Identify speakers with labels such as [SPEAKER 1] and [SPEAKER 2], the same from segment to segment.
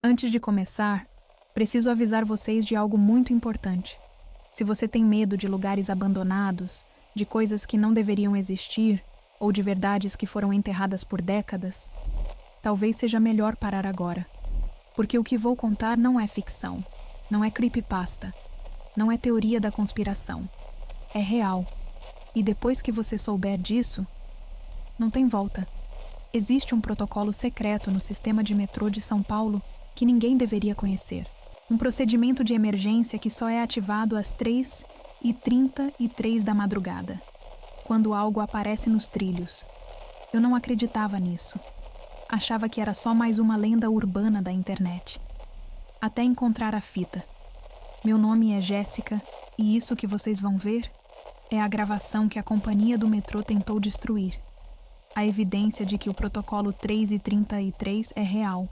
[SPEAKER 1] Antes de começar, preciso avisar vocês de algo muito importante. Se você tem medo de lugares abandonados, de coisas que não deveriam existir, ou de verdades que foram enterradas por décadas, talvez seja melhor parar agora. Porque o que vou contar não é ficção, não é creepypasta, não é teoria da conspiração. É real. E depois que você souber disso, não tem volta. Existe um protocolo secreto no sistema de metrô de São Paulo que ninguém deveria conhecer. Um procedimento de emergência que só é ativado às 3h33 da madrugada, quando algo aparece nos trilhos. Eu não acreditava nisso. Achava que era só mais uma lenda urbana da internet. Até encontrar a fita. Meu nome é Jéssica e isso que vocês vão ver é a gravação que a companhia do metrô tentou destruir. A evidência de que o protocolo 3h33 é real.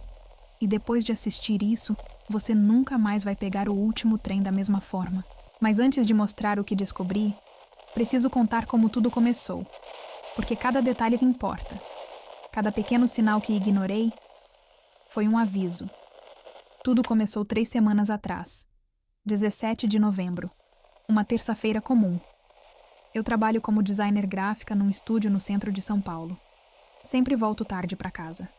[SPEAKER 1] E depois de assistir isso, você nunca mais vai pegar o último trem da mesma forma. Mas antes de mostrar o que descobri, preciso contar como tudo começou. Porque cada detalhe importa. Cada pequeno sinal que ignorei foi um aviso. Tudo começou 3 semanas atrás, 17 de novembro, uma terça-feira comum. Eu trabalho como designer gráfica num estúdio no centro de São Paulo. Sempre volto tarde para casa.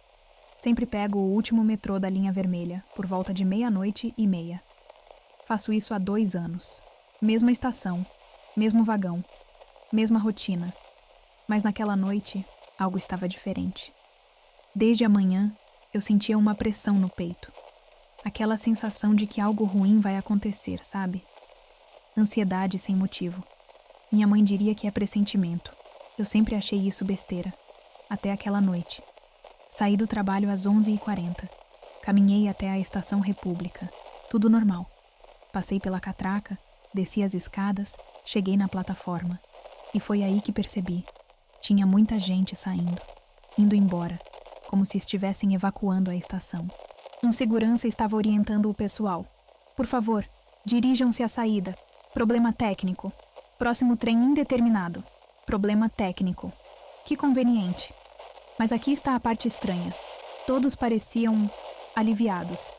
[SPEAKER 1] Sempre pego o último metrô da linha vermelha, por volta de 00:30. Faço isso há 2 anos. Mesma estação, mesmo vagão, mesma rotina. Mas naquela noite, algo estava diferente. Desde a manhã, eu sentia uma pressão no peito. Aquela sensação de que algo ruim vai acontecer, sabe? Ansiedade sem motivo. Minha mãe diria que é pressentimento. Eu sempre achei isso besteira. Até aquela noite. Saí do trabalho às 11h40. Caminhei até a Estação República. Tudo normal. Passei pela catraca, desci as escadas, cheguei na plataforma. E foi aí que percebi. Tinha muita gente saindo, indo embora, como se estivessem evacuando a estação. Um segurança estava orientando o pessoal. Por favor, dirijam-se à saída. Problema técnico. Próximo trem indeterminado. Problema técnico. Que conveniente. Mas aqui está a parte estranha. Todos pareciam aliviados.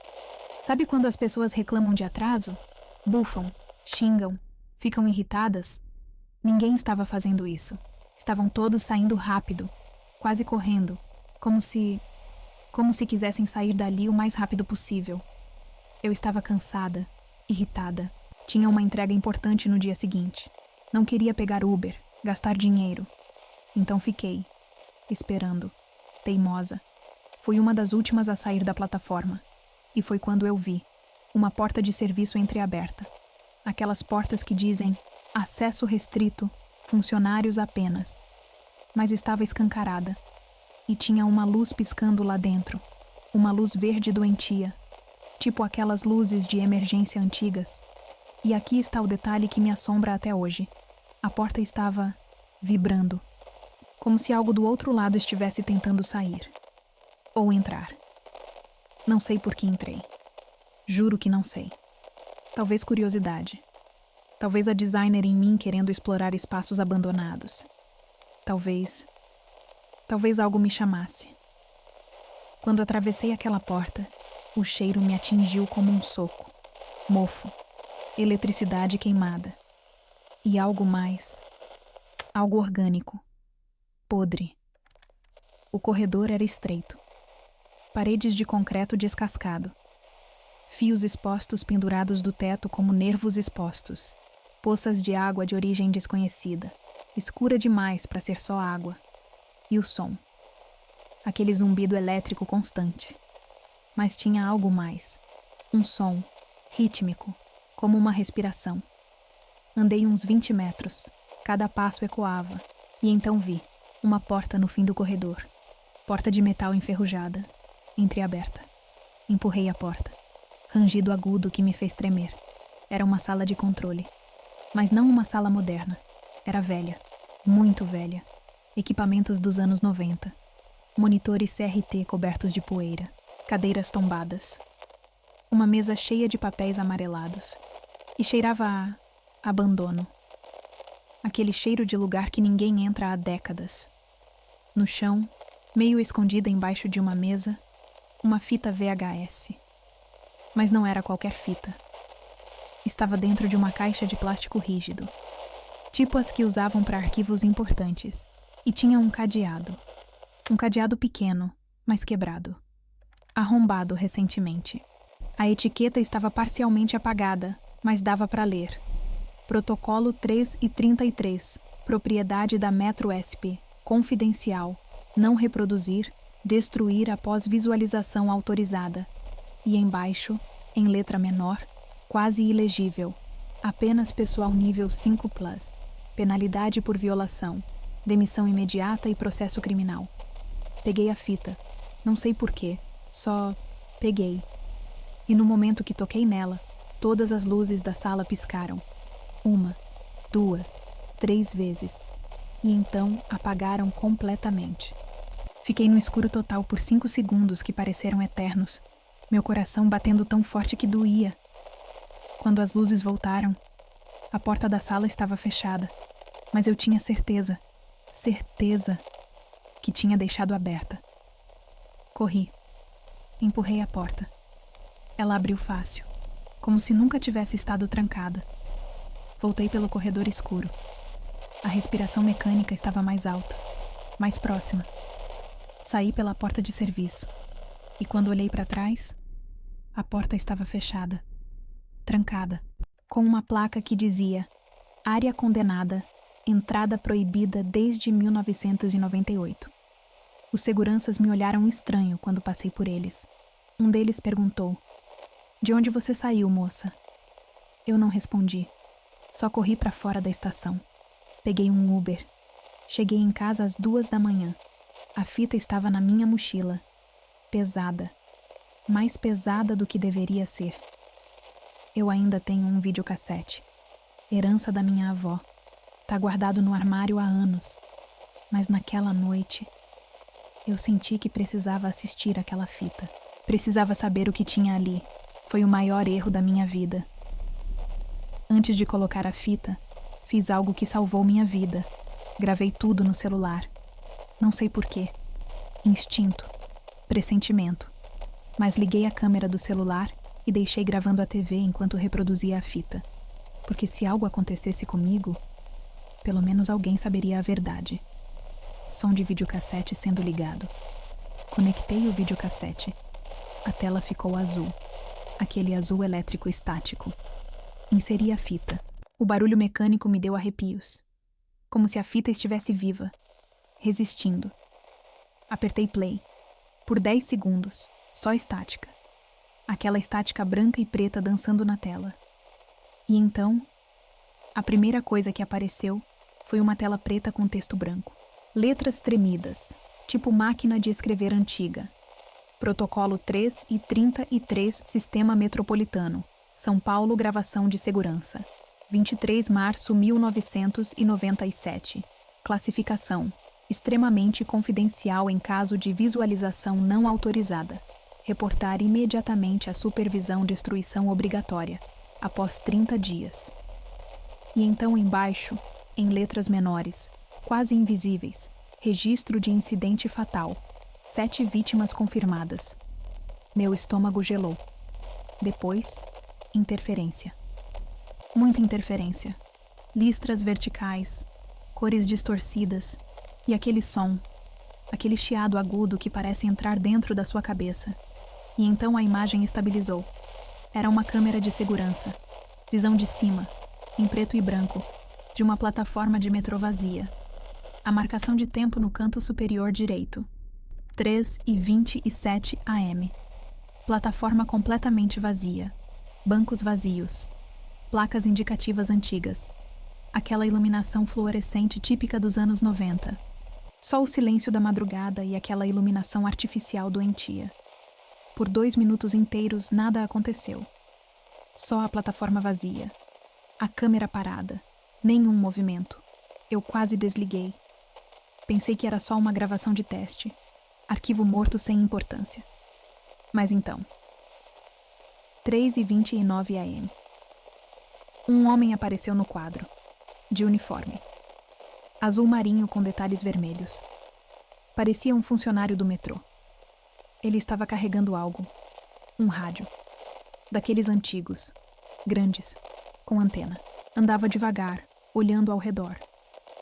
[SPEAKER 1] Sabe quando as pessoas reclamam de atraso? Bufam, xingam, ficam irritadas? Ninguém estava fazendo isso. Estavam todos saindo rápido, quase correndo, como se quisessem sair dali o mais rápido possível. Eu estava cansada, irritada. Tinha uma entrega importante no dia seguinte. Não queria pegar Uber, gastar dinheiro. Então fiquei, esperando, teimosa. Fui uma das últimas a sair da plataforma. E foi quando eu vi uma porta de serviço entreaberta. Aquelas portas que dizem acesso restrito, funcionários apenas. Mas estava escancarada. E tinha uma luz piscando lá dentro. Uma luz verde doentia. Tipo aquelas luzes de emergência antigas. E aqui está o detalhe que me assombra até hoje. A porta estava vibrando. Como se algo do outro lado estivesse tentando sair. Ou entrar. Não sei por que entrei. Juro que não sei. Talvez curiosidade. Talvez a designer em mim querendo explorar espaços abandonados. Talvez algo me chamasse. Quando atravessei aquela porta, o cheiro me atingiu como um soco. Mofo. Eletricidade queimada. E algo mais. Algo orgânico. Podre. O corredor era estreito. Paredes de concreto descascado. Fios expostos pendurados do teto como nervos expostos. Poças de água de origem desconhecida. Escura demais para ser só água. E o som. Aquele zumbido elétrico constante. Mas tinha algo mais. Um som, rítmico, como uma respiração. Andei uns 20 metros. Cada passo ecoava. E então vi uma porta no fim do corredor. Porta de metal enferrujada, entreaberta. Empurrei a porta. Rangido agudo que me fez tremer. Era uma sala de controle. Mas não uma sala moderna. Era velha. Muito velha. Equipamentos dos anos 90. Monitores CRT cobertos de poeira. Cadeiras tombadas. Uma mesa cheia de papéis amarelados. E cheirava a abandono. Aquele cheiro de lugar que ninguém entra há décadas. No chão, meio escondida embaixo de uma mesa, uma fita VHS. Mas não era qualquer fita. Estava dentro de uma caixa de plástico rígido, tipo as que usavam para arquivos importantes, e tinha um cadeado. Um cadeado pequeno, mas quebrado. Arrombado recentemente. A etiqueta estava parcialmente apagada, mas dava para ler. Protocolo 3 e 33, propriedade da Metro SP, confidencial, não reproduzir, destruir após visualização autorizada. E embaixo, em letra menor, quase ilegível, apenas pessoal nível 5+, penalidade por violação, demissão imediata e processo criminal. Peguei a fita, não sei porquê, só peguei. E no momento que toquei nela, todas as luzes da sala piscaram. 1, 2, 3 vezes. E então apagaram completamente. Fiquei no escuro total por 5 segundos que pareceram eternos, meu coração batendo tão forte que doía. Quando as luzes voltaram, a porta da sala estava fechada, mas eu tinha certeza que tinha deixado aberta. Corri. Empurrei a porta. Ela abriu fácil, como se nunca tivesse estado trancada. Voltei pelo corredor escuro. A respiração mecânica estava mais alta, mais próxima. Saí pela porta de serviço, e quando olhei para trás, a porta estava fechada, trancada, com uma placa que dizia: área condenada, entrada proibida desde 1998. Os seguranças me olharam estranho quando passei por eles. Um deles perguntou: de onde você saiu, moça? Eu não respondi. Só corri para fora da estação. Peguei um Uber. Cheguei em casa às 2 da manhã. A fita estava na minha mochila. Pesada. Mais pesada do que deveria ser. Eu ainda tenho um videocassete. Herança da minha avó. Tá guardado no armário há anos. Mas naquela noite, eu senti que precisava assistir aquela fita. Precisava saber o que tinha ali. Foi o maior erro da minha vida. Antes de colocar a fita, fiz algo que salvou minha vida. Gravei tudo no celular. Não sei porquê. Instinto. Pressentimento. Mas liguei a câmera do celular e deixei gravando a TV enquanto reproduzia a fita. Porque se algo acontecesse comigo, pelo menos alguém saberia a verdade. Som de videocassete sendo ligado. Conectei o videocassete. A tela ficou azul. Aquele azul elétrico estático. Inseri a fita. O barulho mecânico me deu arrepios. Como se a fita estivesse viva. Resistindo. Apertei play. Por 10 segundos. Só estática. Aquela estática branca e preta dançando na tela. E então, a primeira coisa que apareceu foi uma tela preta com texto branco. Letras tremidas, tipo máquina de escrever antiga. Protocolo 3 e 33, Sistema Metropolitano. São Paulo, gravação de segurança. 23 de março de 1997. Classificação: extremamente confidencial em caso de visualização não autorizada. Reportar imediatamente a supervisão destruição obrigatória, após 30 dias. E então embaixo, em letras menores, quase invisíveis, registro de incidente fatal. 7 vítimas confirmadas. Meu estômago gelou. Depois, interferência. Muita interferência. Listras verticais, cores distorcidas e aquele som, aquele chiado agudo que parece entrar dentro da sua cabeça. E então a imagem estabilizou. Era uma câmera de segurança. Visão de cima, em preto e branco, de uma plataforma de metrô vazia. A marcação de tempo no canto superior direito. 3h27 AM. Plataforma completamente vazia. Bancos vazios. Placas indicativas antigas. Aquela iluminação fluorescente típica dos anos 90. Só o silêncio da madrugada e aquela iluminação artificial doentia. Por 2 minutos inteiros nada aconteceu. Só a plataforma vazia. A câmera parada. Nenhum movimento. Eu quase desliguei. Pensei que era só uma gravação de teste. Arquivo morto sem importância. Mas então. 3h29 AM. Um homem apareceu no quadro. De uniforme. Azul marinho com detalhes vermelhos. Parecia um funcionário do metrô. Ele estava carregando algo. Um rádio. Daqueles antigos, grandes, com antena. Andava devagar, olhando ao redor,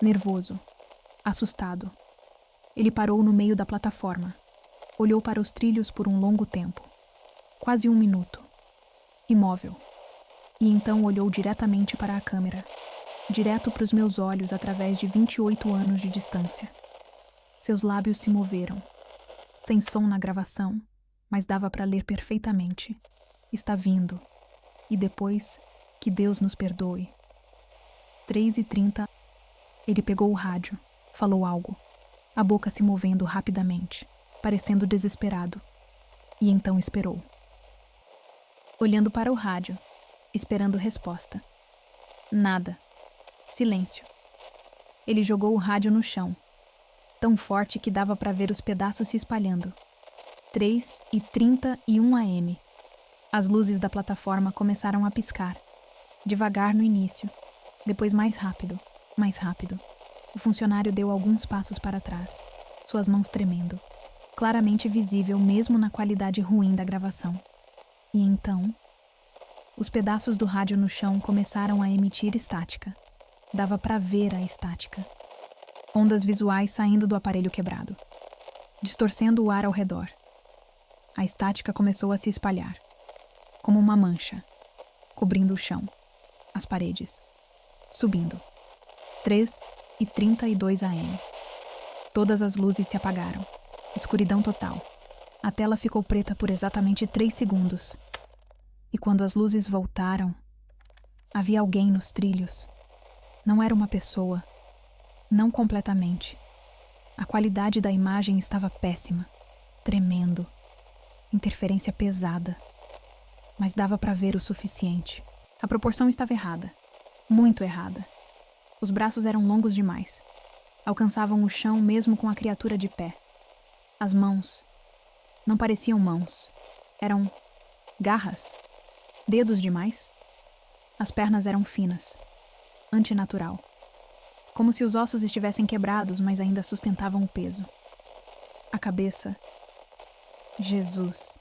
[SPEAKER 1] nervoso, assustado. Ele parou no meio da plataforma. Olhou para os trilhos por um longo tempo. Quase 1 minuto. Imóvel. E então olhou diretamente para a câmera. Direto para os meus olhos através de 28 anos de distância. Seus lábios se moveram. Sem som na gravação, mas dava para ler perfeitamente. Está vindo. E depois, que Deus nos perdoe. 3h30, ele pegou o rádio, falou algo. A boca se movendo rapidamente, parecendo desesperado. E então esperou. Olhando para o rádio, esperando resposta. Nada. Silêncio. Ele jogou o rádio no chão, tão forte que dava para ver os pedaços se espalhando. 3h31 AM. As luzes da plataforma começaram a piscar. Devagar no início, depois mais rápido, mais rápido. O funcionário deu alguns passos para trás, suas mãos tremendo, claramente visível mesmo na qualidade ruim da gravação. E então, os pedaços do rádio no chão começaram a emitir estática. Dava para ver a estática. Ondas visuais saindo do aparelho quebrado, distorcendo o ar ao redor. A estática começou a se espalhar, como uma mancha, cobrindo o chão, as paredes, subindo. 3h32 AM. Todas as luzes se apagaram. Escuridão total. A tela ficou preta por exatamente 3 segundos. E quando as luzes voltaram, havia alguém nos trilhos. Não era uma pessoa. Não completamente. A qualidade da imagem estava péssima, tremendo. Interferência pesada. Mas dava para ver o suficiente. A proporção estava errada. Muito errada. Os braços eram longos demais. Alcançavam o chão mesmo com a criatura de pé. As mãos não pareciam mãos. Eram garras. Dedos demais. As pernas eram finas. Antinatural. Como se os ossos estivessem quebrados, mas ainda sustentavam o peso. A cabeça... Jesus.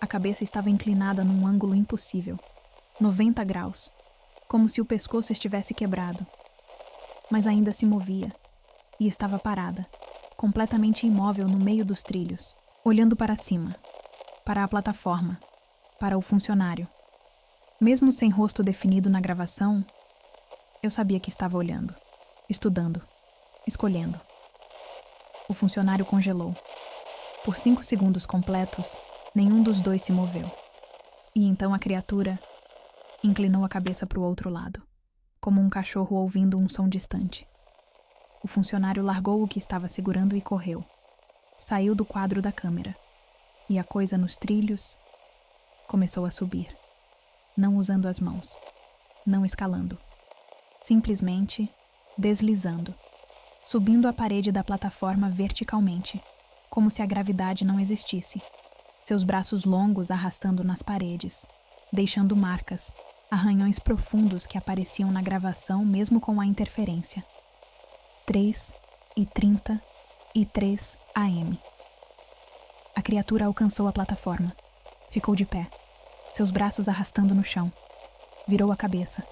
[SPEAKER 1] A cabeça estava inclinada num ângulo impossível. 90 graus. Como se o pescoço estivesse quebrado. Mas ainda se movia. E estava parada, completamente imóvel no meio dos trilhos, olhando para cima, para a plataforma, para o funcionário. Mesmo sem rosto definido na gravação, eu sabia que estava olhando, estudando, escolhendo. O funcionário congelou. Por 5 segundos completos, nenhum dos dois se moveu. E então a criatura inclinou a cabeça para o outro lado, como um cachorro ouvindo um som distante. O funcionário largou o que estava segurando e correu. Saiu do quadro da câmera. E a coisa nos trilhos começou a subir. Não usando as mãos. Não escalando. Simplesmente deslizando. Subindo a parede da plataforma verticalmente, como se a gravidade não existisse. Seus braços longos arrastando nas paredes, deixando marcas, arranhões profundos que apareciam na gravação mesmo com a interferência. 3h33 AM. A criatura alcançou a plataforma. Ficou de pé, seus braços arrastando no chão. Virou a cabeça.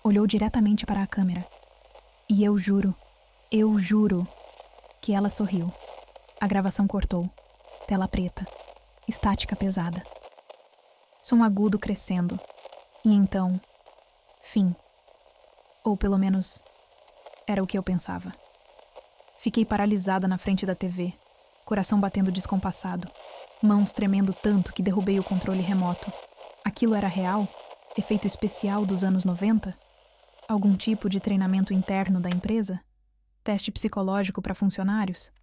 [SPEAKER 1] Olhou diretamente para a câmera. E eu juro que ela sorriu. A gravação cortou. Tela preta. Estática pesada. Som agudo crescendo. E então, fim. Ou pelo menos, era o que eu pensava. Fiquei paralisada na frente da TV, coração batendo descompassado, mãos tremendo tanto que derrubei o controle remoto. Aquilo era real? Efeito especial dos anos 90? Algum tipo de treinamento interno da empresa? Teste psicológico para funcionários?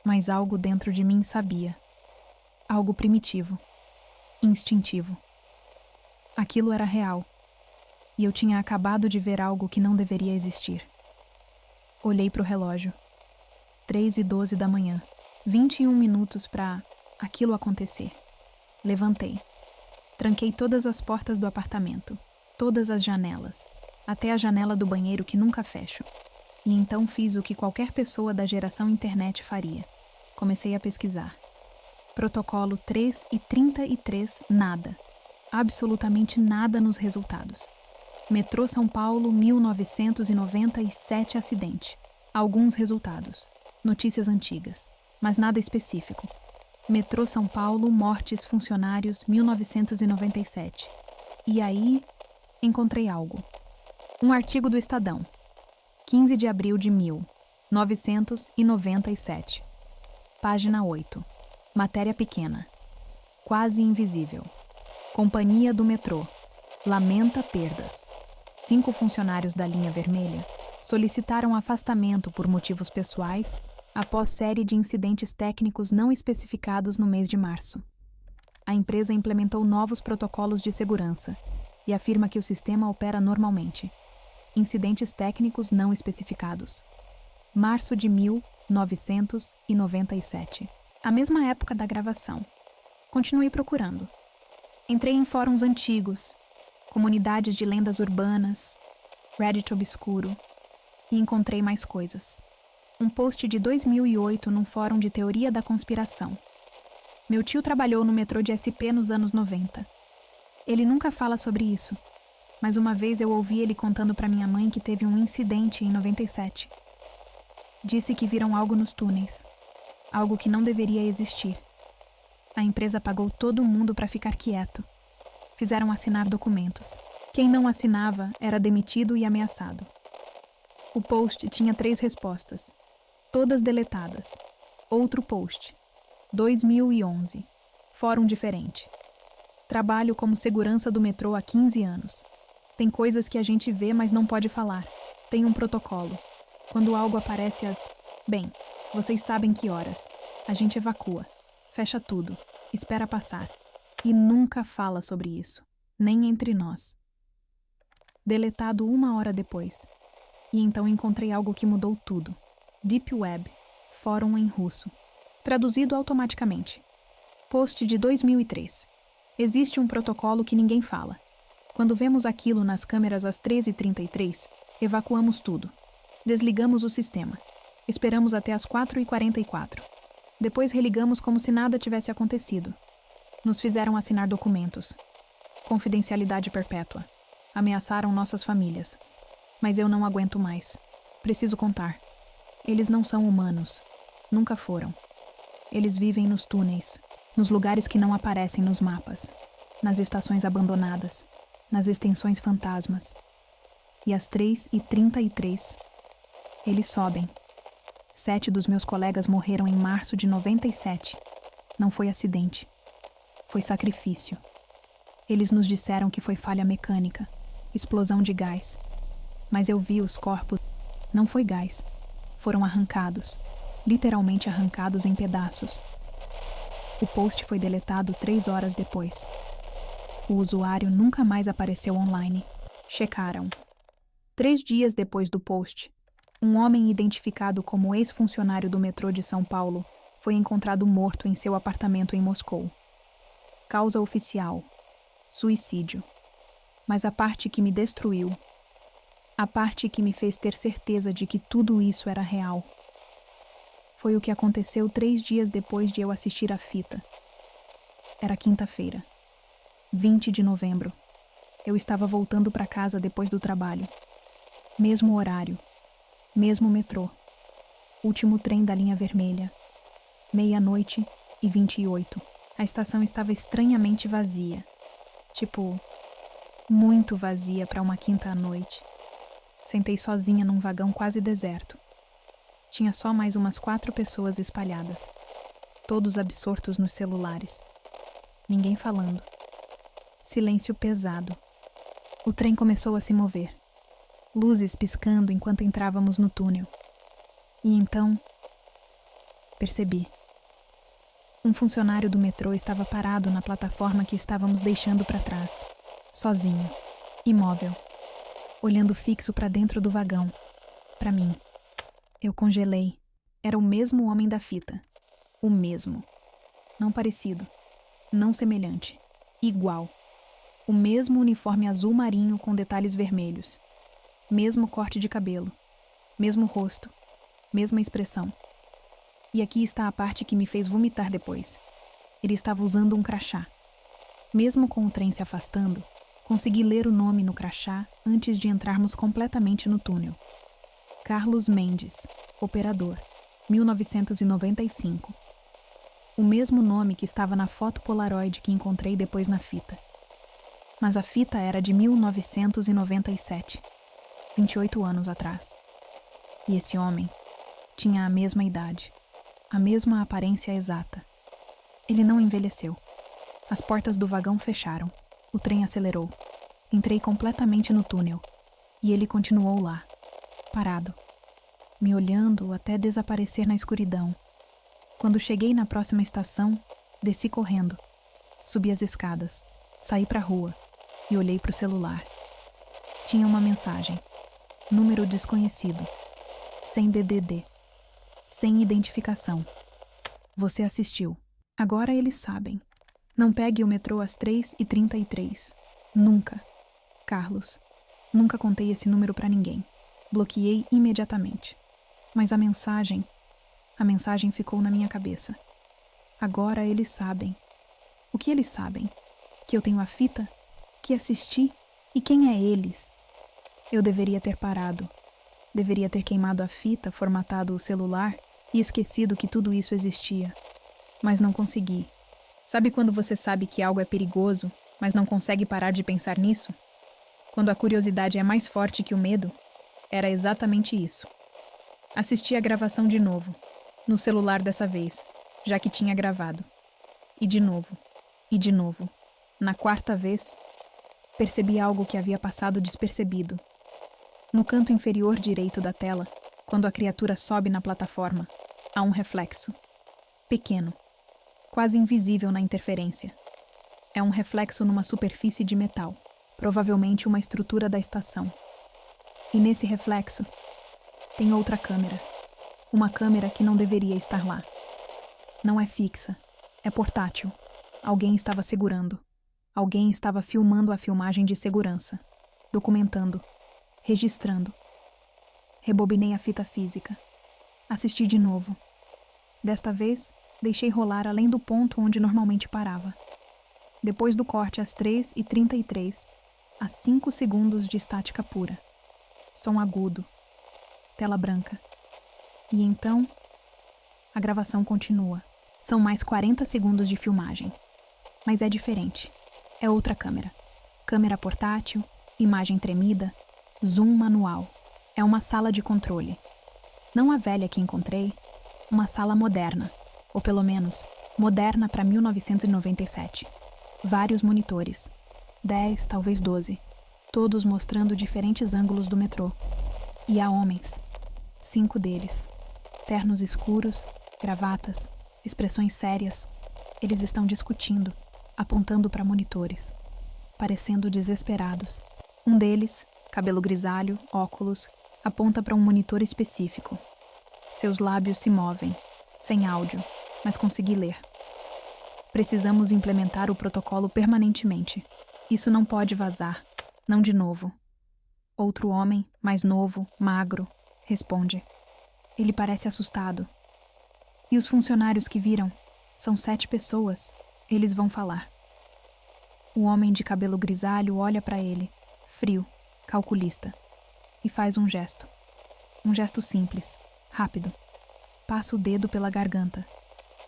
[SPEAKER 1] Mas algo dentro de mim sabia. Algo primitivo, instintivo. Aquilo era real. E eu tinha acabado de ver algo que não deveria existir. Olhei para o relógio. 3h12 da manhã. 21 minutos para aquilo acontecer. Levantei. Tranquei todas as portas do apartamento. Todas as janelas. Até a janela do banheiro que nunca fecho. E então fiz o que qualquer pessoa da geração internet faria. Comecei a pesquisar. Protocolo 3 e 33, nada. Absolutamente nada nos resultados. Metrô São Paulo, 1997 acidente. Alguns resultados. Notícias antigas, mas nada específico. Metrô São Paulo, mortes funcionários, 1997. E aí, encontrei algo. Um artigo do Estadão. 15 de abril de 1997. Página 8. Matéria pequena. Quase invisível. Companhia do metrô. Lamenta perdas. 5 funcionários da linha vermelha solicitaram afastamento por motivos pessoais após série de incidentes técnicos não especificados no mês de março. A empresa implementou novos protocolos de segurança e afirma que o sistema opera normalmente. Incidentes técnicos não especificados. Março de 1997. A mesma época da gravação. Continuei procurando. Entrei em fóruns antigos, comunidades de lendas urbanas, Reddit obscuro, e encontrei mais coisas. Um post de 2008 num fórum de teoria da conspiração. Meu tio trabalhou no metrô de SP nos anos 90. Ele nunca fala sobre isso, mas uma vez eu ouvi ele contando para minha mãe que teve um incidente em 97. Disse que viram algo nos túneis, algo que não deveria existir. A empresa pagou todo mundo para ficar quieto. Fizeram assinar documentos. Quem não assinava era demitido e ameaçado. O post tinha 3 respostas, todas deletadas. Outro post. 2011. Fórum diferente. Trabalho como segurança do metrô há 15 anos. Tem coisas que a gente vê, mas não pode falar. Tem um protocolo. Quando algo aparece Bem, vocês sabem que horas. A gente evacua. Fecha tudo. Espera passar. E nunca fala sobre isso. Nem entre nós. Deletado 1 hora depois. E então encontrei algo que mudou tudo. Deep Web. Fórum em russo. Traduzido automaticamente. Post de 2003. Existe um protocolo que ninguém fala. Quando vemos aquilo nas câmeras às 13h33, evacuamos tudo. Desligamos o sistema. Esperamos até às 4h44. Depois religamos como se nada tivesse acontecido. Nos fizeram assinar documentos. Confidencialidade perpétua. Ameaçaram nossas famílias. Mas eu não aguento mais. Preciso contar. Eles não são humanos. Nunca foram. Eles vivem nos túneis, nos lugares que não aparecem nos mapas, nas estações abandonadas, nas extensões fantasmas. E às 3h33, eles sobem. 7 dos meus colegas morreram em março de 97. Não foi acidente. Foi sacrifício. Eles nos disseram que foi falha mecânica, explosão de gás. Mas eu vi os corpos. Não foi gás. Foram arrancados. Literalmente arrancados em pedaços. O post foi deletado 3 horas depois. O usuário nunca mais apareceu online. Checaram. 3 dias depois do post, um homem identificado como ex-funcionário do metrô de São Paulo foi encontrado morto em seu apartamento em Moscou. Causa oficial: suicídio. Mas a parte que me destruiu, a parte que me fez ter certeza de que tudo isso era real, foi o que aconteceu 3 dias depois de eu assistir a fita. Era quinta-feira, 20 de novembro. Eu estava voltando para casa depois do trabalho. Mesmo horário, mesmo metrô. Último trem da linha vermelha. 00:28. A estação estava estranhamente vazia. Tipo, muito vazia para uma quinta à noite. Sentei sozinha num vagão quase deserto. Tinha só mais umas 4 pessoas espalhadas, todos absortos nos celulares. Ninguém falando. Silêncio pesado. O trem começou a se mover. Luzes piscando enquanto entrávamos no túnel. E então, percebi. Um funcionário do metrô estava parado na plataforma que estávamos deixando para trás, sozinho, imóvel, olhando fixo para dentro do vagão, para mim. Eu congelei. Era o mesmo homem da fita. O mesmo. Não parecido. Não semelhante. Igual. O mesmo uniforme azul marinho com detalhes vermelhos. Mesmo corte de cabelo. Mesmo rosto. Mesma expressão. E aqui está a parte que me fez vomitar depois. Ele estava usando um crachá. Mesmo com o trem se afastando, consegui ler o nome no crachá antes de entrarmos completamente no túnel. Carlos Mendes, operador, 1995. O mesmo nome que estava na foto Polaroid que encontrei depois na fita. Mas a fita era de 1997, 28 anos atrás. E esse homem tinha a mesma idade, a mesma aparência exata. Ele não envelheceu. As portas do vagão fecharam. O trem acelerou. Entrei completamente no túnel. E ele continuou lá, parado, me olhando até desaparecer na escuridão. Quando cheguei na próxima estação, desci correndo. Subi as escadas, saí para a rua e olhei para o celular. Tinha uma mensagem. Número desconhecido. Sem DDD. Sem identificação. Você assistiu. Agora eles sabem. Não pegue o metrô às 3h33. Nunca. Carlos. Nunca contei esse número para ninguém. Bloqueei imediatamente. Mas a mensagem ficou na minha cabeça. Agora eles sabem. O que eles sabem? Que eu tenho a fita? Que assisti? E quem é eles? Eu deveria ter parado. Deveria ter queimado a fita, formatado o celular e esquecido que tudo isso existia. Mas não consegui. Sabe quando você sabe que algo é perigoso, mas não consegue parar de pensar nisso? Quando a curiosidade é mais forte que o medo? Era exatamente isso. Assisti a gravação de novo, no celular dessa vez, já que tinha gravado. E de novo. E de novo. Na quarta vez, percebi algo que havia passado despercebido. No canto inferior direito da tela, quando a criatura sobe na plataforma, há um reflexo. Pequeno. Quase invisível na interferência. É um reflexo numa superfície de metal, provavelmente uma estrutura da estação. E nesse reflexo, tem outra câmera. Uma câmera que não deveria estar lá. Não é fixa, é portátil. Alguém estava segurando. Alguém estava filmando a filmagem de segurança, documentando, registrando. Rebobinei a fita física. Assisti de novo. Desta vez, deixei rolar além do ponto onde normalmente parava. Depois do corte às 3h33, há 5 segundos de estática pura. Som agudo. Tela branca. E então, a gravação continua. São mais 40 segundos de filmagem. Mas é diferente. É outra câmera. Câmera portátil, imagem tremida, zoom manual. É uma sala de controle. Não a velha que encontrei, uma sala moderna. Ou pelo menos, moderna para 1997. Vários monitores. 10, talvez 12. Todos mostrando diferentes ângulos do metrô. E há homens. 5 deles. Ternos escuros, gravatas, expressões sérias. Eles estão discutindo, apontando para monitores, parecendo desesperados. Um deles, cabelo grisalho, óculos, aponta para um monitor específico. Seus lábios se movem, sem áudio, mas consegui ler. Precisamos implementar o protocolo permanentemente. Isso não pode vazar. Não de novo. Outro homem, mais novo, magro, responde. Ele parece assustado. E os funcionários que viram? São 7 pessoas. Eles vão falar. O homem de cabelo grisalho olha para ele, frio, calculista, e faz um gesto. Um gesto simples, rápido. Passa o dedo pela garganta.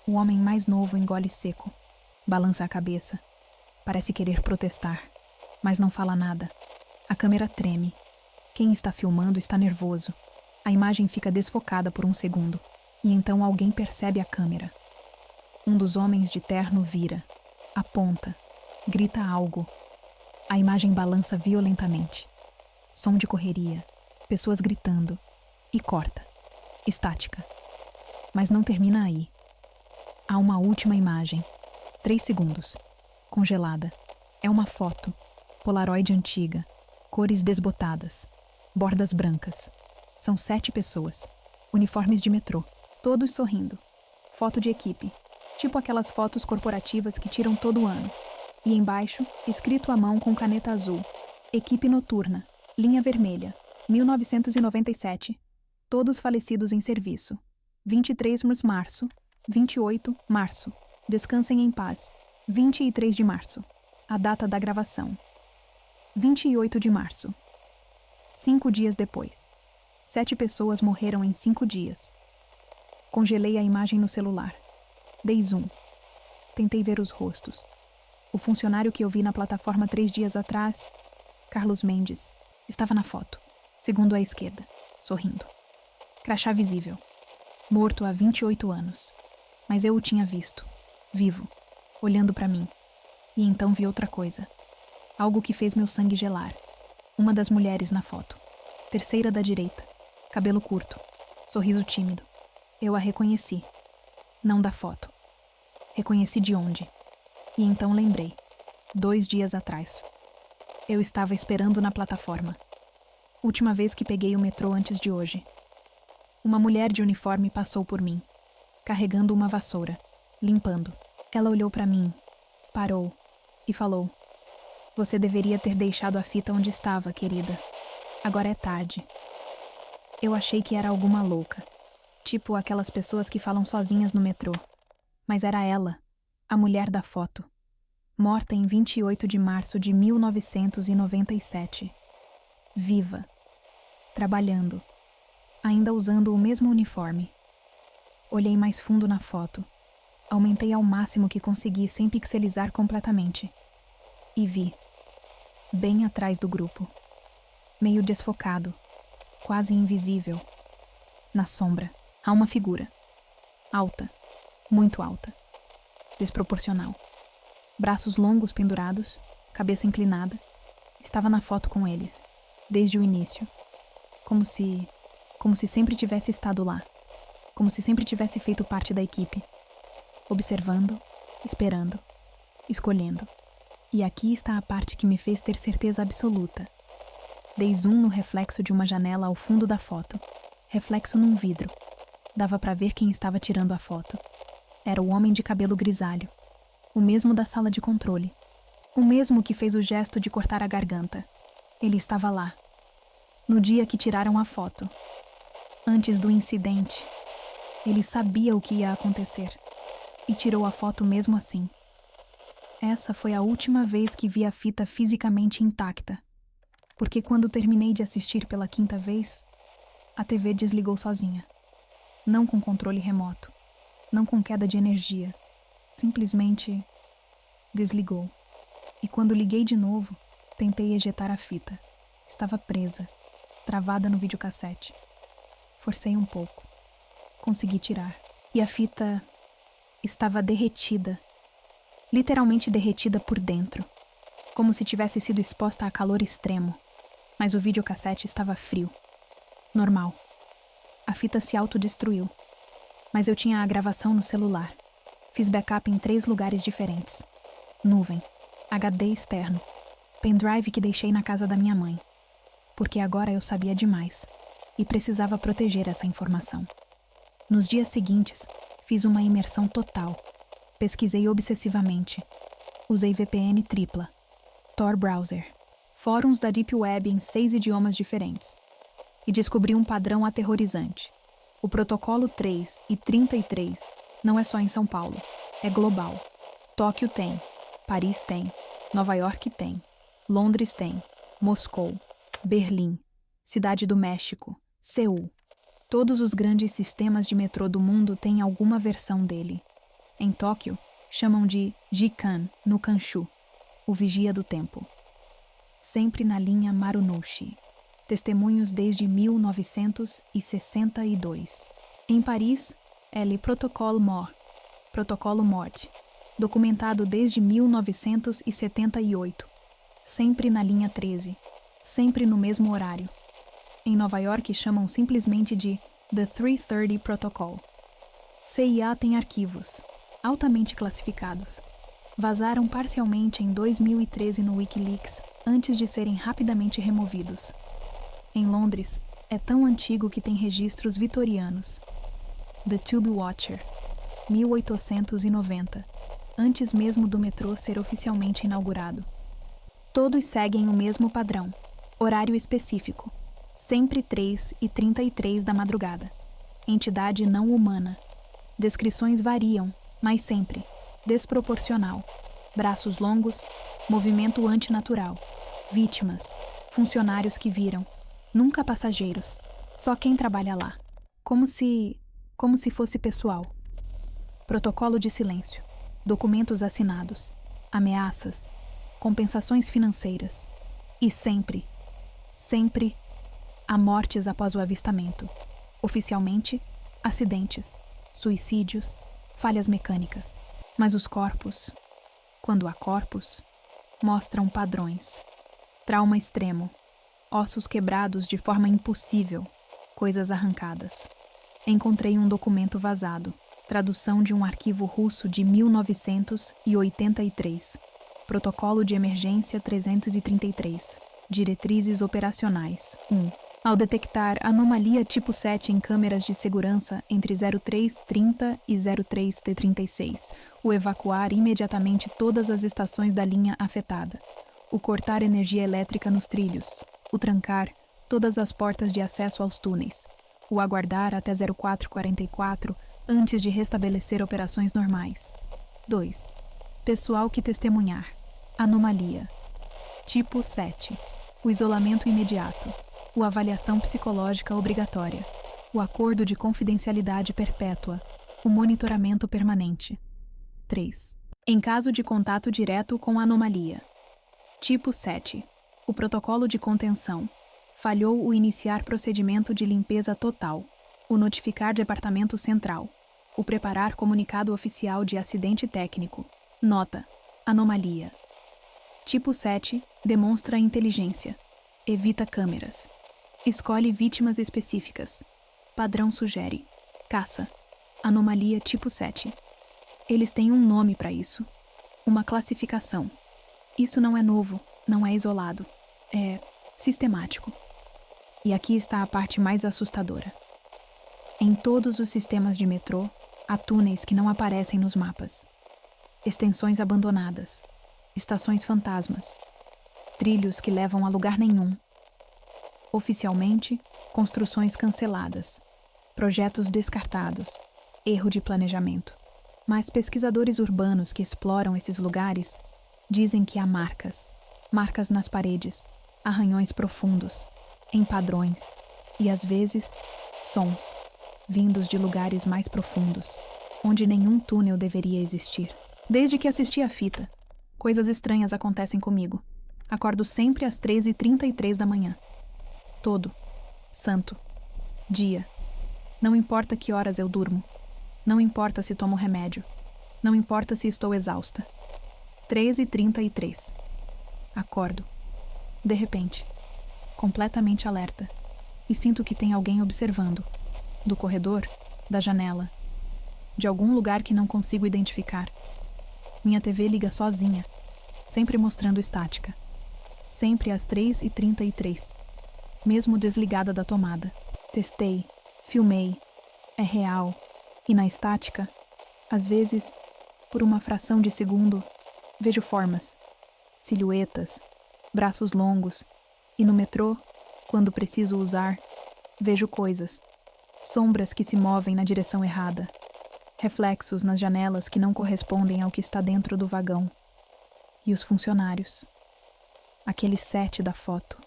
[SPEAKER 1] O homem mais novo engole seco. Balança a cabeça. Parece querer protestar, mas não fala nada. A câmera treme. Quem está filmando está nervoso. A imagem fica desfocada por um segundo, e então alguém percebe a câmera. Um dos homens de terno vira, aponta, grita algo. A imagem balança violentamente. Som de correria, pessoas gritando, e corta. Estática. Mas não termina aí. Há uma última imagem. 3 segundos. Congelada. É uma foto. Polaroid antiga. Cores desbotadas. Bordas brancas. São 7 pessoas. Uniformes de metrô. Todos sorrindo. Foto de equipe. Tipo aquelas fotos corporativas que tiram todo ano. E embaixo, escrito à mão com caneta azul. Equipe noturna. Linha vermelha. 1997. Todos falecidos em serviço. 23 março. 28 março. Descansem em paz. 23 de março. A data da gravação. 28 de março. 5 dias depois. 7 pessoas morreram em 5 dias. Congelei a imagem no celular. Dei zoom. Tentei ver os rostos. O funcionário que eu vi na plataforma 3 dias atrás, Carlos Mendes, estava na foto, segundo à esquerda, sorrindo. Crachá visível. Morto há 28 anos. Mas eu o tinha visto, vivo, olhando para mim. E então vi outra coisa. Algo que fez meu sangue gelar. Uma das mulheres na foto. Terceira da direita. Cabelo curto. Sorriso tímido. Eu a reconheci. Não da foto. Reconheci de onde. E então lembrei. 2 dias atrás. Eu estava esperando na plataforma. Última vez que peguei o metrô antes de hoje. Uma mulher de uniforme passou por mim, carregando uma vassoura, limpando. Ela olhou para mim, parou e falou: "Você deveria ter deixado a fita onde estava, querida. Agora é tarde." Eu achei que era alguma louca, tipo aquelas pessoas que falam sozinhas no metrô. Mas era ela, a mulher da foto, morta em 28 de março de 1997. Viva, trabalhando, ainda usando o mesmo uniforme. Olhei mais fundo na foto. Aumentei ao máximo que consegui sem pixelizar completamente. E vi, bem atrás do grupo, meio desfocado, quase invisível, na sombra, há uma figura. Alta, muito alta, desproporcional. Braços longos pendurados, cabeça inclinada. Estava na foto com eles, desde o início. Como se sempre tivesse estado lá. Como se sempre tivesse feito parte da equipe. Observando, esperando, escolhendo. E aqui está a parte que me fez ter certeza absoluta. Dei zoom no reflexo de uma janela ao fundo da foto. Reflexo num vidro. Dava para ver quem estava tirando a foto. Era o homem de cabelo grisalho. O mesmo da sala de controle. O mesmo que fez o gesto de cortar a garganta. Ele estava lá. No dia que tiraram a foto. Antes do incidente. Ele sabia o que ia acontecer. E tirou a foto mesmo assim. Essa foi a última vez que vi a fita fisicamente intacta. Porque quando terminei de assistir pela 5ª vez, a TV desligou sozinha. Não com controle remoto. Não com queda de energia. Simplesmente desligou. E quando liguei de novo, tentei ejetar a fita. Estava presa, travada no videocassete. Forcei um pouco. Consegui tirar. E a fita estava derretida. Literalmente derretida por dentro. Como se tivesse sido exposta a calor extremo. Mas o videocassete estava frio. Normal. A fita se autodestruiu. Mas eu tinha a gravação no celular. Fiz backup em 3 lugares diferentes. Nuvem. HD externo. Pendrive que deixei na casa da minha mãe. Porque agora eu sabia demais. E precisava proteger essa informação. Nos dias seguintes, fiz uma imersão total. Pesquisei obsessivamente. Usei VPN tripla. Tor browser. Fóruns da Deep Web em 6 idiomas diferentes. E descobri um padrão aterrorizante. O protocolo 3 e 33 não é só em São Paulo. É global. Tóquio tem. Paris tem. Nova York tem. Londres tem. Moscou. Berlim. Cidade do México. Seul. Todos os grandes sistemas de metrô do mundo têm alguma versão dele. Em Tóquio, chamam de Jikan no Kanshu, o vigia do tempo. Sempre na linha Marunouchi. Testemunhos desde 1962. Em Paris, Le Protocole Mort, Protocolo Morte, documentado desde 1978. Sempre na linha 13. Sempre no mesmo horário. Em Nova York chamam simplesmente de The 330 Protocol. CIA tem arquivos, altamente classificados. Vazaram parcialmente em 2013 no Wikileaks, antes de serem rapidamente removidos. Em Londres, é tão antigo que tem registros vitorianos. The Tube Watcher, 1890, antes mesmo do metrô ser oficialmente inaugurado. Todos seguem o mesmo padrão, horário específico, sempre 3h33 da madrugada. Entidade não humana. Descrições variam, mas sempre desproporcional, braços longos, movimento antinatural, vítimas, funcionários que viram, nunca passageiros, só quem trabalha lá, como se fosse pessoal. Protocolo de silêncio, documentos assinados, ameaças, compensações financeiras e sempre há mortes após o avistamento. Oficialmente, acidentes, suicídios, falhas mecânicas. Mas os corpos, quando há corpos, mostram padrões. Trauma extremo, ossos quebrados de forma impossível, coisas arrancadas. Encontrei um documento vazado, tradução de um arquivo russo de 1983. Protocolo de emergência 333. Diretrizes operacionais 1. Ao detectar anomalia tipo 7 em câmeras de segurança entre 0330 e 03T36, o evacuar imediatamente todas as estações da linha afetada, o cortar energia elétrica nos trilhos, o trancar todas as portas de acesso aos túneis, o aguardar até 0444 antes de restabelecer operações normais. 2. Pessoal que testemunhar. Anomalia. Tipo 7. O isolamento imediato. O avaliação psicológica obrigatória. O acordo de confidencialidade perpétua. O monitoramento permanente. 3. Em caso de contato direto com anomalia. Tipo 7. O protocolo de contenção. Falhou o iniciar procedimento de limpeza total. O notificar departamento central. O preparar comunicado oficial de acidente técnico. Nota. Anomalia. Tipo 7. Demonstra inteligência. Evita câmeras. Escolhe vítimas específicas. Padrão sugere. Caça. Anomalia tipo 7. Eles têm um nome para isso. Uma classificação. Isso não é novo, não é isolado. É sistemático. E aqui está a parte mais assustadora. Em todos os sistemas de metrô, há túneis que não aparecem nos mapas. Extensões abandonadas. Estações fantasmas. Trilhos que levam a lugar nenhum. Oficialmente, construções canceladas. Projetos descartados. Erro de planejamento. Mas pesquisadores urbanos que exploram esses lugares dizem que há marcas. Marcas nas paredes. Arranhões profundos. Em padrões. E às vezes, sons. Vindos de lugares mais profundos. Onde nenhum túnel deveria existir. Desde que assisti a fita, coisas estranhas acontecem comigo. Acordo sempre às 13h33 da manhã. Todo. Santo. Dia. Não importa que horas eu durmo. Não importa se tomo remédio. Não importa se estou exausta. 13h33. Acordo. De repente. Completamente alerta. E sinto que tem alguém observando. Do corredor, da janela. De algum lugar que não consigo identificar. Minha TV liga sozinha, sempre mostrando estática. Sempre às 3h33, mesmo desligada da tomada. Testei, filmei, é real. E na estática, às vezes, por uma fração de segundo, vejo formas, silhuetas, braços longos. E no metrô, quando preciso usar, vejo coisas, sombras que se movem na direção errada. Reflexos nas janelas que não correspondem ao que está dentro do vagão. E os funcionários. Aquele 7 da foto.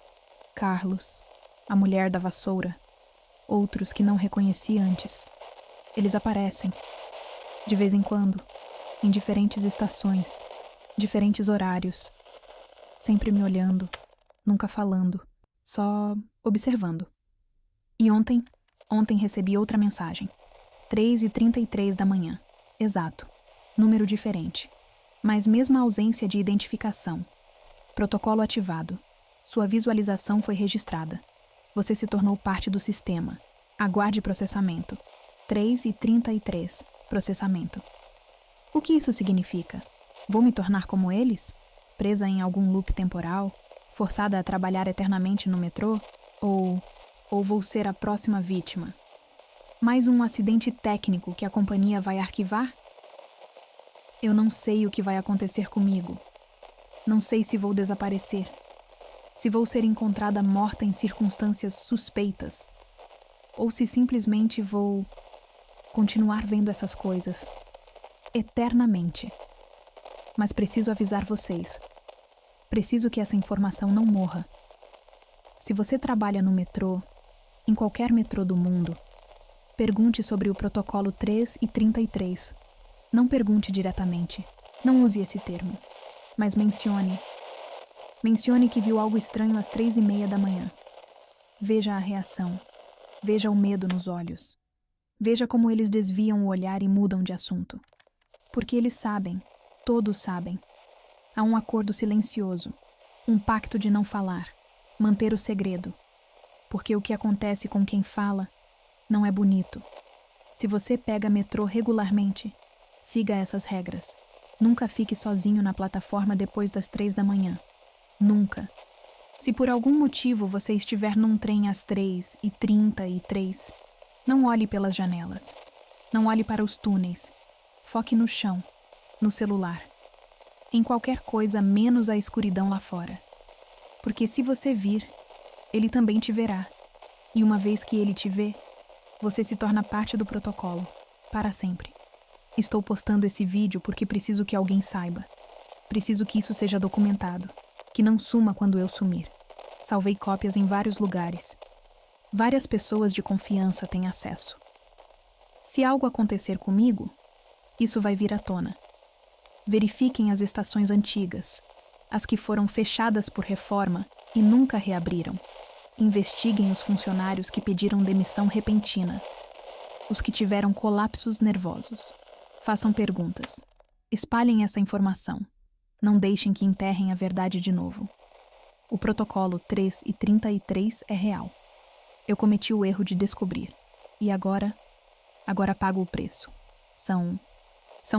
[SPEAKER 1] Carlos, a mulher da vassoura. Outros que não reconheci antes. Eles aparecem. De vez em quando. Em diferentes estações. Diferentes horários. Sempre me olhando. Nunca falando. Só observando. E ontem recebi outra mensagem. 3h33 da manhã. Exato. Número diferente. Mas mesma ausência de identificação. Protocolo ativado. Sua visualização foi registrada. Você se tornou parte do sistema. Aguarde processamento. 3h33. Processamento. O que isso significa? Vou me tornar como eles? Presa em algum loop temporal? Forçada a trabalhar eternamente no metrô? Ou vou ser a próxima vítima? Mais um acidente técnico que a companhia vai arquivar? Eu não sei o que vai acontecer comigo. Não sei se vou desaparecer. Se vou ser encontrada morta em circunstâncias suspeitas. Ou se simplesmente vou continuar vendo essas coisas. Eternamente. Mas preciso avisar vocês. Preciso que essa informação não morra. Se você trabalha no metrô, em qualquer metrô do mundo, pergunte sobre o protocolo 3 e 33. Não pergunte diretamente. Não use esse termo. Mas mencione. Mencione que viu algo estranho às 3:30 da manhã. Veja a reação. Veja o medo nos olhos. Veja como eles desviam o olhar e mudam de assunto. Porque eles sabem. Todos sabem. Há um acordo silencioso. Um pacto de não falar. Manter o segredo. Porque o que acontece com quem fala não é bonito. Se você pega metrô regularmente, siga essas regras. Nunca fique sozinho na plataforma depois das 3 da manhã. Nunca. Se por algum motivo você estiver num trem às 3:33, não olhe pelas janelas. Não olhe para os túneis. Foque no chão, no celular. Em qualquer coisa menos a escuridão lá fora. Porque se você vir, ele também te verá. E uma vez que ele te vê, você se torna parte do protocolo, para sempre. Estou postando esse vídeo porque preciso que alguém saiba. Preciso que isso seja documentado. Que não suma quando eu sumir. Salvei cópias em vários lugares. Várias pessoas de confiança têm acesso. Se algo acontecer comigo, isso vai vir à tona. Verifiquem as estações antigas, as que foram fechadas por reforma e nunca reabriram. Investiguem os funcionários que pediram demissão repentina, os que tiveram colapsos nervosos. Façam perguntas. Espalhem essa informação. Não deixem que enterrem a verdade de novo. O protocolo 3 e 33 é real. Eu cometi o erro de descobrir. E agora pago o preço. São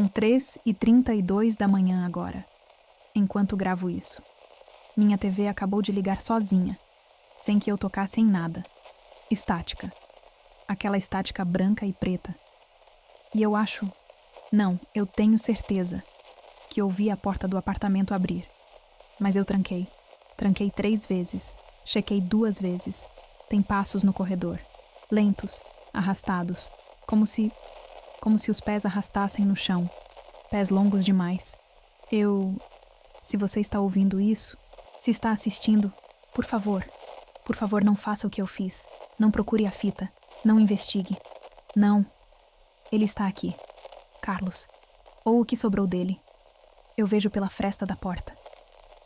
[SPEAKER 1] 3:32 da manhã agora, enquanto gravo isso. Minha TV acabou de ligar sozinha, sem que eu tocasse em nada. Estática. Aquela estática branca e preta. E eu tenho certeza que ouvi a porta do apartamento abrir. Mas eu tranquei. Tranquei 3 vezes. Chequei 2 vezes. Tem passos no corredor. Lentos, arrastados, como se os pés arrastassem no chão. Pés longos demais. Se você está ouvindo isso, se está assistindo, por favor não faça o que eu fiz. Não procure a fita. Não investigue. Não. Ele está aqui. Carlos. Ou o que sobrou dele. Eu vejo pela fresta da porta.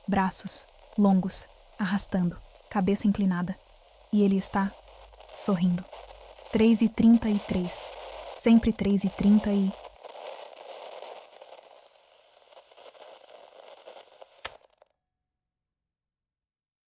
[SPEAKER 1] Braços, longos, arrastando, cabeça inclinada. E ele está sorrindo. 3:33. Sempre 3:30 e...